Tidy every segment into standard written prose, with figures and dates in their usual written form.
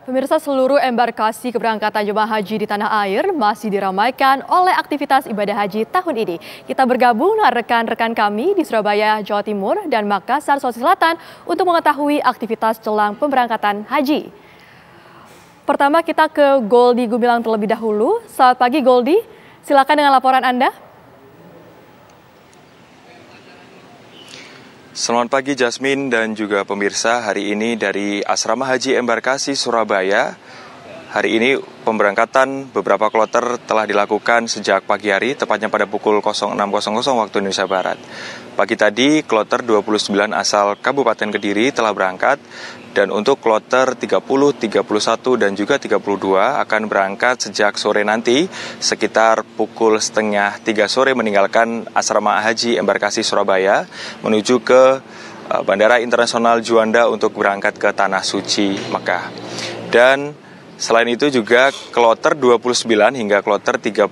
Pemirsa, seluruh embarkasi keberangkatan jemaah haji di tanah air masih diramaikan oleh aktivitas ibadah haji tahun ini. Kita bergabung dengan rekan-rekan kami di Surabaya, Jawa Timur dan Makassar, Sulawesi Selatan untuk mengetahui aktivitas jelang pemberangkatan haji. Pertama kita ke Goldi Gumilang terlebih dahulu. Selamat pagi Goldi, silakan dengan laporan Anda. Selamat pagi Jasmine dan juga pemirsa. Hari ini dari Asrama Haji Embarkasi Surabaya, hari ini pemberangkatan beberapa kloter telah dilakukan sejak pagi hari, tepatnya pada pukul 06.00 waktu Indonesia Barat. Pagi tadi kloter 29 asal Kabupaten Kediri telah berangkat, dan untuk kloter 30, 31 dan juga 32 akan berangkat sejak sore nanti sekitar pukul 2:30 sore meninggalkan Asrama Haji Embarkasi Surabaya menuju ke Bandara Internasional Juanda untuk berangkat ke Tanah Suci Mekah. Dan selain itu juga kloter 29 hingga kloter 31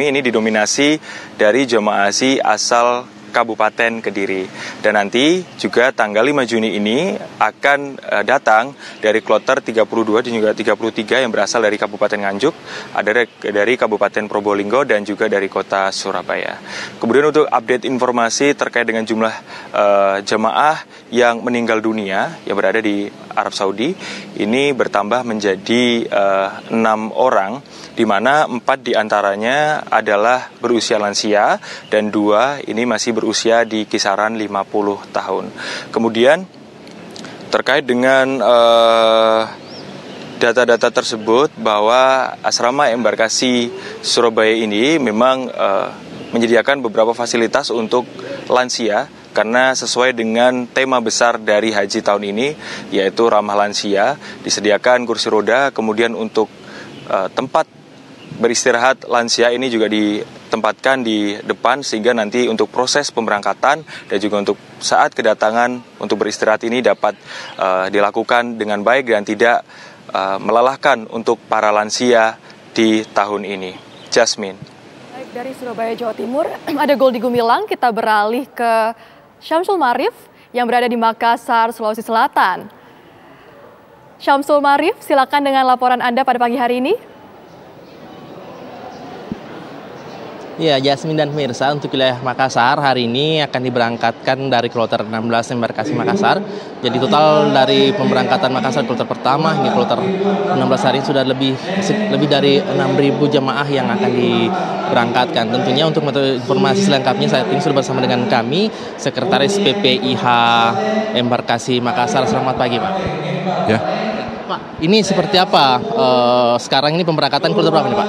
ini didominasi dari jemaah haji asal Kabupaten Kediri. Dan nanti juga tanggal 5 Juni ini akan datang dari kloter 32 dan juga 33 yang berasal dari Kabupaten Nganjuk, ada dari Kabupaten Probolinggo dan juga dari kota Surabaya. Kemudian untuk update informasi terkait dengan jumlah jemaah yang meninggal dunia yang berada di Arab Saudi, ini bertambah menjadi 6 orang, di mana 4 diantaranya adalah berusia lansia dan 2 ini masih berusia di kisaran 50 tahun. Kemudian terkait dengan data-data tersebut bahwa Asrama Embarkasi Surabaya ini memang menyediakan beberapa fasilitas untuk lansia, karena sesuai dengan tema besar dari haji tahun ini, yaitu ramah lansia, disediakan kursi roda, kemudian untuk tempat beristirahat lansia ini juga ditempatkan di depan, sehingga nanti untuk proses pemberangkatan dan juga untuk saat kedatangan untuk beristirahat ini dapat dilakukan dengan baik dan tidak melelahkan untuk para lansia di tahun ini. Jasmine. Baik, dari Surabaya, Jawa Timur, ada Goldi Gumilang. Kita beralih ke Syamsul Marif yang berada di Makassar, Sulawesi Selatan. Syamsul Marif, silakan dengan laporan Anda pada pagi hari ini. Ya, Jasmine dan pemirsa, untuk wilayah Makassar hari ini akan diberangkatkan dari kloter 16 Embarkasi Makassar. Jadi total dari pemberangkatan Makassar kloter pertama hingga kloter 16 hari ini sudah lebih dari 6.000 jemaah yang akan diberangkatkan. Tentunya untuk informasi selengkapnya saat ini sudah bersama dengan kami Sekretaris PPIH Embarkasi Makassar. Selamat pagi, Pak. Ya. Pak, ini seperti apa sekarang ini pemberangkatan kloter berapa nih, Pak?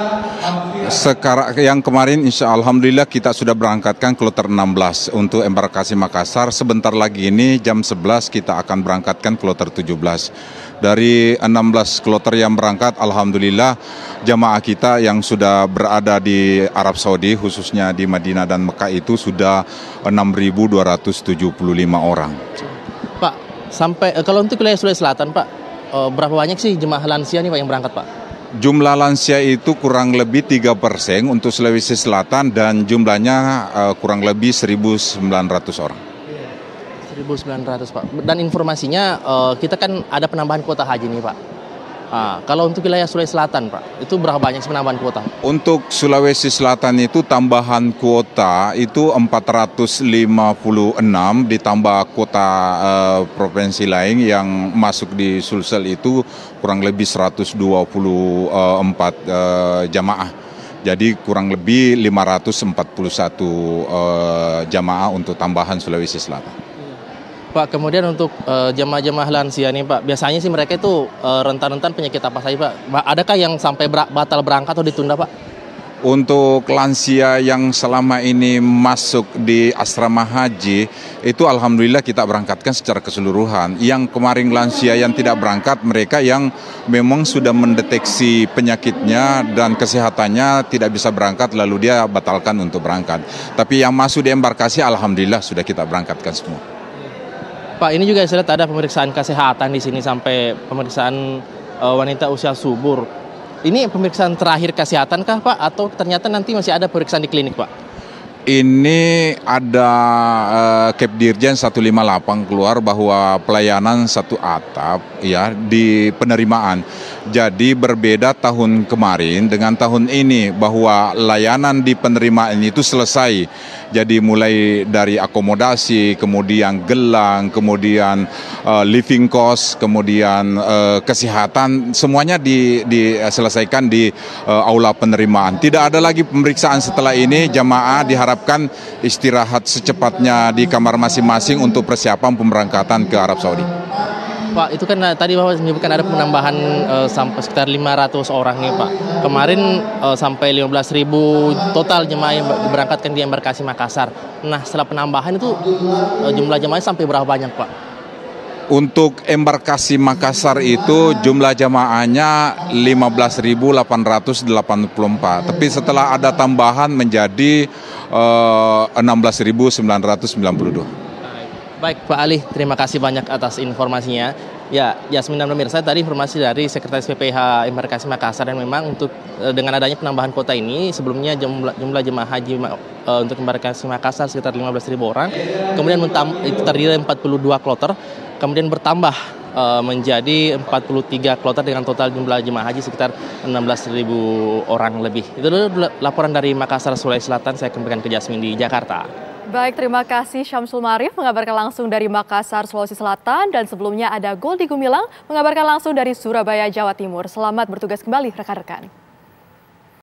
Sekarang yang kemarin alhamdulillah kita sudah berangkatkan kloter 16 untuk Embarkasi Makassar. Sebentar lagi ini jam 11 kita akan berangkatkan kloter 17. Dari 16 kloter yang berangkat, alhamdulillah jamaah kita yang sudah berada di Arab Saudi, khususnya di Madinah dan Mekah itu sudah 6.275 orang. Pak, sampai kalau untuk wilayah Sulawesi Selatan, Pak, berapa banyak sih jemaah lansia nih Pak yang berangkat, Pak? Jumlah lansia itu kurang lebih 3% untuk Sulawesi Selatan dan jumlahnya kurang lebih 1.900 orang. 1.900, Pak. Dan informasinya kita kan ada penambahan kuota haji nih, Pak. Kalau untuk wilayah Sulawesi Selatan, Pak, itu berapa banyak penambahan kuota? Untuk Sulawesi Selatan itu tambahan kuota itu 456, ditambah kuota provinsi lain yang masuk di Sulsel itu kurang lebih 124 jamaah. Jadi kurang lebih 541 jamaah untuk tambahan Sulawesi Selatan. Pak, kemudian untuk jemaah-jemaah lansia nih, Pak, biasanya sih mereka itu rentan-rentan penyakit apa saja, Pak? Adakah yang sampai batal berangkat atau ditunda, Pak? Untuk lansia yang selama ini masuk di asrama haji, itu alhamdulillah kita berangkatkan secara keseluruhan. Yang kemarin lansia yang tidak berangkat, mereka yang memang sudah mendeteksi penyakitnya dan kesehatannya tidak bisa berangkat, lalu dia batalkan untuk berangkat. Tapi yang masuk di embarkasi, alhamdulillah sudah kita berangkatkan semua. Pak, ini juga saya lihat ada pemeriksaan kesehatan di sini sampai pemeriksaan wanita usia subur. Ini pemeriksaan terakhir kesehatan kah, Pak? Atau ternyata nanti masih ada pemeriksaan di klinik, Pak? Ini ada Kepdirjen 158 keluar bahwa pelayanan satu atap ya di penerimaan. Jadi berbeda tahun kemarin dengan tahun ini bahwa layanan di penerimaan itu selesai. Jadi mulai dari akomodasi, kemudian gelang, kemudian living cost, kemudian kesehatan, semuanya diselesaikan di aula penerimaan. Tidak ada lagi pemeriksaan setelah ini, jamaah diharapkan istirahat secepatnya di kamar masing-masing untuk persiapan pemberangkatan ke Arab Saudi. Pak, itu kan tadi Bapak menyebutkan ada penambahan sampai sekitar 500 orang nih Pak. Kemarin sampai 15.000 total jemaah yang diberangkatkan di embarkasi Makassar. Nah, setelah penambahan itu jumlah jemaahnya sampai berapa banyak Pak? Untuk embarkasi Makassar itu jumlah jamaahnya 15.884. Tapi setelah ada tambahan menjadi 16.992. Baik Pak Ali, terima kasih banyak atas informasinya. Ya, Yasmin dan pemirsa, tadi informasi dari Sekretaris PPH Embarkasi Makassar, dan memang untuk dengan adanya penambahan kota ini, sebelumnya jumlah jemaah haji untuk Embarkasi Makassar sekitar 15.000 orang, kemudian itu terdiri dari 42 kloter, kemudian bertambah menjadi 43 kloter dengan total jumlah jemaah haji sekitar 16.000 orang lebih. Itu dulu laporan dari Makassar, Sulawesi Selatan. Saya kembalikan ke Jasmine di Jakarta. Baik, terima kasih Syamsul Marif mengabarkan langsung dari Makassar, Sulawesi Selatan, dan sebelumnya ada Goldi Gumilang mengabarkan langsung dari Surabaya, Jawa Timur. Selamat bertugas kembali rekan-rekan.